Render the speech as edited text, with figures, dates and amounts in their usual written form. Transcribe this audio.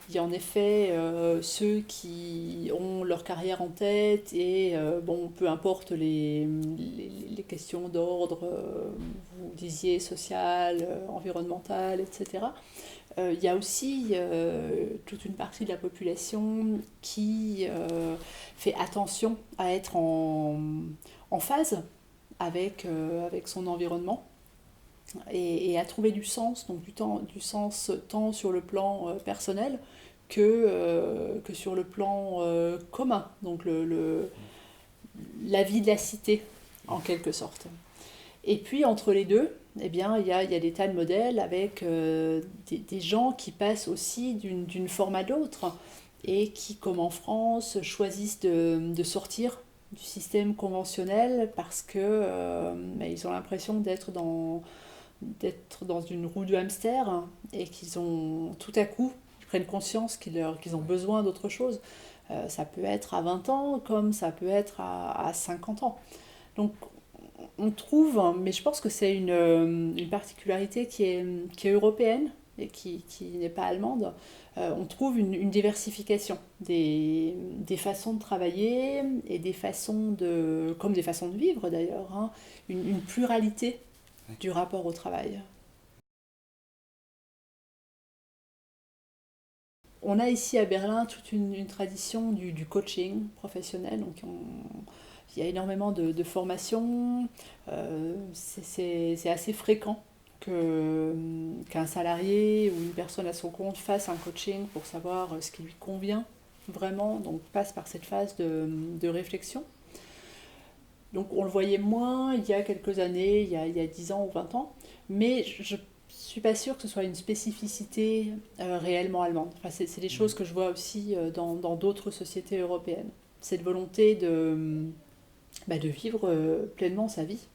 Il y a en effet ceux qui ont leur carrière en tête et bon, peu importe les questions d'ordre, vous disiez social, environnemental, etc. Il y a aussi toute une partie de la population qui fait attention à être en phase avec son environnement et à trouver du sens, donc du sens tant sur le plan personnel que sur le plan commun, donc la vie de la cité en quelque sorte. Et puis entre les deux, eh bien, il y a des tas de modèles avec des gens qui passent aussi d'une forme à l'autre et qui, comme en France, choisissent de sortir du système conventionnel parce que ils ont l'impression d'être dans une roue de hamster et qu'ils ont tout à coup, ils prennent conscience qu'ils ont besoin d'autre chose. Ça peut être à 20 ans comme ça peut être à 50 ans. Donc on trouve, mais je pense que c'est une particularité qui est européenne et qui n'est pas allemande, on trouve une diversification des façons de travailler et des façons comme des façons de vivre d'ailleurs, hein, une pluralité du rapport au travail. On a ici à Berlin toute une tradition du coaching professionnel. Il y a énormément de formations. C'est assez fréquent qu'un salarié ou une personne à son compte fasse un coaching pour savoir ce qui lui convient vraiment. Donc passe par cette phase de réflexion. Donc on le voyait moins il y a quelques années, il y a 10 ans ou 20 ans. Mais je suis pas sûre que ce soit une spécificité réellement allemande. Enfin, c'est des choses que je vois aussi dans d'autres sociétés européennes. Cette volonté de vivre pleinement sa vie.